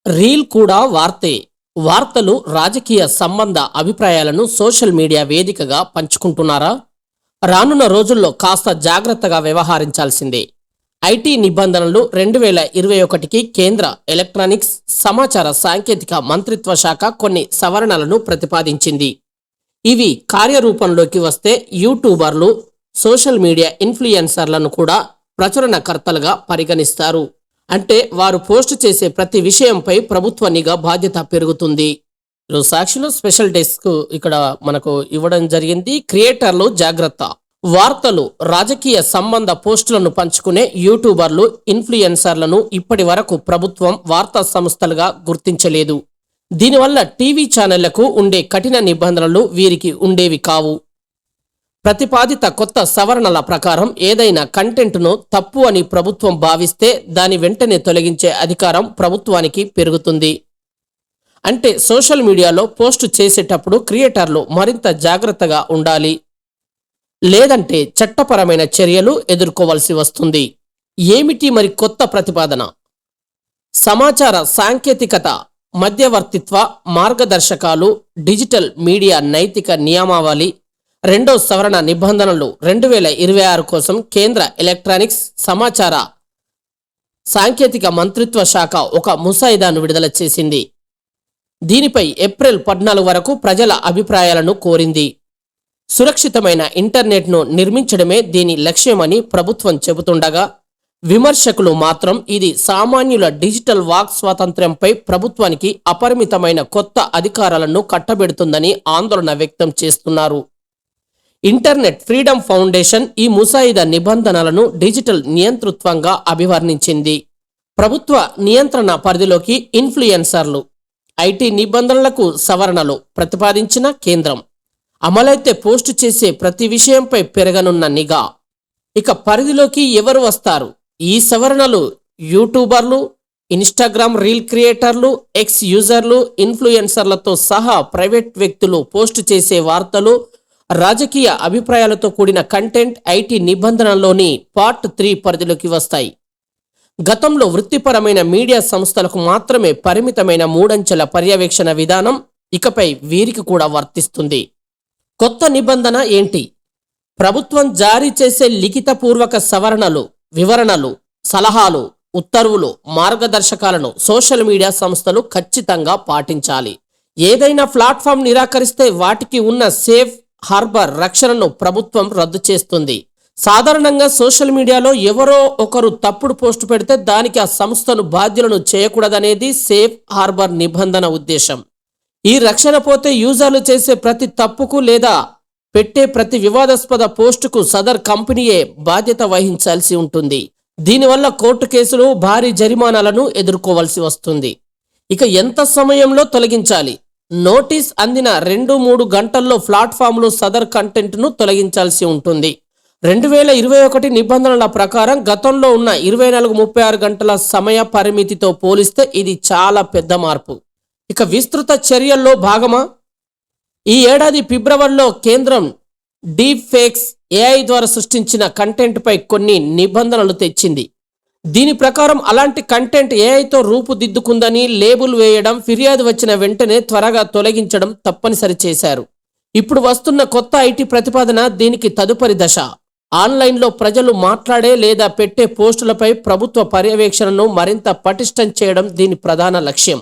Reel కూడా వార్తే. వార్తలు, రాజకీయ సంబంధ అభిప్రాయాలను సోషల్ మీడియా వేదికగా పంచుకుంటున్నారా? రానున్న రోజుల్లో కాస్త జాగ్రత్తగా వ్యవహరించాల్సిందే. ఐటీ నిబంధనలు 2021కి కేంద్ర ఎలక్ట్రానిక్స్, సమాచార సాంకేతిక మంత్రిత్వ శాఖ కొన్ని సవరణలను ప్రతిపాదించింది. ఇవి కార్యరూపంలోకి వస్తే యూట్యూబర్లు, సోషల్ మీడియా ఇన్ఫ్లుయెన్సర్లను కూడా ప్రచురణకర్తలుగా పరిగణిస్తారు. అంటే వారు పోస్ట్ చేసే ప్రతి విషయంపై ప్రభుత్వ నిఘా బాధ్యత పెరుగుతుంది. ఈరోజు సాక్షిలో స్పెషల్ డెస్క్ ఇక్కడ మనకు ఇవ్వడం జరిగింది. క్రియేటర్లు జాగ్రత్త. వార్తలు, రాజకీయ సంబంధ పోస్టులను పంచుకునే యూట్యూబర్లు, ఇన్ఫ్లుయెన్సర్లను ఇప్పటి వరకు ప్రభుత్వం వార్తా సంస్థలుగా గుర్తించలేదు. దీనివల్ల టీవీ ఛానళ్లకు ఉండే కఠిన నిబంధనలు వీరికి ఉండేవి కావు. ప్రతిపాదిత కొత్త సవరణల ప్రకారం ఏదైనా కంటెంట్ను తప్పు అని ప్రభుత్వం భావిస్తే దాని వెంటనే తొలగించే అధికారం ప్రభుత్వానికి పెరుగుతుంది. అంటే సోషల్ మీడియాలో పోస్టు చేసేటప్పుడు క్రియేటర్లు మరింత జాగ్రత్తగా ఉండాలి. లేదంటే చట్టపరమైన చర్యలు ఎదుర్కోవాల్సి వస్తుంది. ఏమిటి మరి కొత్త ప్రతిపాదన? సమాచార సాంకేతికత మధ్యవర్తిత్వ మార్గదర్శకాలు, డిజిటల్ మీడియా నైతిక నియమావళి, 2వ సవరణ నిబంధనలు 2026 కోసం కేంద్ర ఎలక్ట్రానిక్స్, సమాచార సాంకేతిక మంత్రిత్వ శాఖ ఒక ముసాయిదాను విడుదల చేసింది. దీనిపై ఏప్రిల్ 14 వరకు ప్రజల అభిప్రాయాలను కోరింది. సురక్షితమైన ఇంటర్నెట్ను నిర్మించడమే దీని లక్ష్యమని ప్రభుత్వం చెబుతుండగా, విమర్శకులు మాత్రం ఇది సామాన్యుల డిజిటల్ వాక్ స్వాతంత్ర్యంపై ప్రభుత్వానికి అపరిమితమైన కొత్త అధికారాలను కట్టబెడుతుందని ఆందోళన వ్యక్తం చేస్తున్నారు. ఇంటర్నెట్ ఫ్రీడమ్ ఫౌండేషన్ ఈ ముసాయిదా నిబంధనలను డిజిటల్ నియంతృత్వంగా అభివర్ణించింది. ప్రభుత్వ నియంత్రణ పరిధిలోకి ఇన్ఫ్లుయెన్సర్లు, ఐటీ నిబంధనలకు సవరణలు ప్రతిపాదించిన కేంద్రం. అమలైతే పోస్టు చేసే ప్రతి విషయంపై పెరగనున్న నిఘా. ఇక పరిధిలోకి ఎవరు వస్తారు? ఈ సవరణలు యూట్యూబర్లు, ఇన్స్టాగ్రామ్ రీల్ క్రియేటర్లు, ఎక్స్ యూజర్లు, ఇన్ఫ్లుయెన్సర్లతో సహా ప్రైవేట్ వ్యక్తులు పోస్టు చేసే వార్తలు, రాజకీయ అభిప్రాయాలతో కూడిన కంటెంట్ ఐటీ నిబంధనలోని పార్ట్ 3 పరిధిలోకి వస్తాయి. గతంలో వృత్తిపరమైన మీడియా సంస్థలకు మాత్రమే పరిమితమైన 3 అంచెల పర్యవేక్షణ విధానం ఇకపై వీరికి కూడా వర్తిస్తుంది. కొత్త నిబంధన ఏంటి? ప్రభుత్వం జారీ చేసే లిఖితపూర్వక సవరణలు, వివరణలు, సలహాలు, ఉత్తర్వులు, మార్గదర్శకాలను సోషల్ మీడియా సంస్థలు ఖచ్చితంగా పాటించాలి. ఏదైనా ప్లాట్ఫామ్ నిరాకరిస్తే వాటికి ఉన్న సేఫ్ హార్బర్ రక్షణను ప్రభుత్వం రద్దు చేస్తుంది. సాధారణంగా సోషల్ మీడియాలో ఎవరో ఒకరు తప్పుడు పోస్టు పెడితే దానికి ఆ సంస్థను బాధ్యులను చేయకూడదనేది సేఫ్ హార్బర్ నిబంధన ఉద్దేశం. ఈ రక్షణ పోతే యూజర్లు చేసే ప్రతి తప్పుకు లేదా పెట్టే ప్రతి వివాదాస్పద పోస్టుకు సదర్ కంపెనీయే బాధ్యత వహించాల్సి ఉంటుంది. దీనివల్ల కోర్టు కేసులు, భారీ జరిమానాలను ఎదుర్కోవాల్సి వస్తుంది. ఇక ఎంత సమయంలో తొలగించాలి? నోటీస్ అందిన 2-3 గంటల్లో ప్లాట్ఫామ్లు సదర్ కంటెంట్ను తొలగించాల్సి ఉంటుంది. 2021 నిబంధనల ప్రకారం గతంలో ఉన్న 24-36 గంటల సమయ పరిమితితో పోలిస్తే ఇది చాలా పెద్ద మార్పు. ఇక విస్తృత చర్యల్లో భాగమా? ఈ ఏడాది ఫిబ్రవరిలో కేంద్రం డీప్ ఫేక్స్, ఏఐ ద్వారా సృష్టించిన కంటెంట్పై కొన్ని నిబంధనలు తెచ్చింది. దీని ప్రకారం అలాంటి కంటెంట్ ఏఐతో రూపుదిద్దుకుందని లేబుల్ వేయడం, ఫిర్యాదు వచ్చిన వెంటనే త్వరగా తొలగించడం తప్పనిసరి చేశారు. ఇప్పుడు వస్తున్న కొత్త ఐటీ ప్రతిపాదన దీనికి తదుపరి దశ. ఆన్లైన్లో ప్రజలు మాట్లాడే లేదా పెట్టే పోస్టులపై ప్రభుత్వ పర్యవేక్షణను మరింత పటిష్టం చేయడం దీని ప్రధాన లక్ష్యం.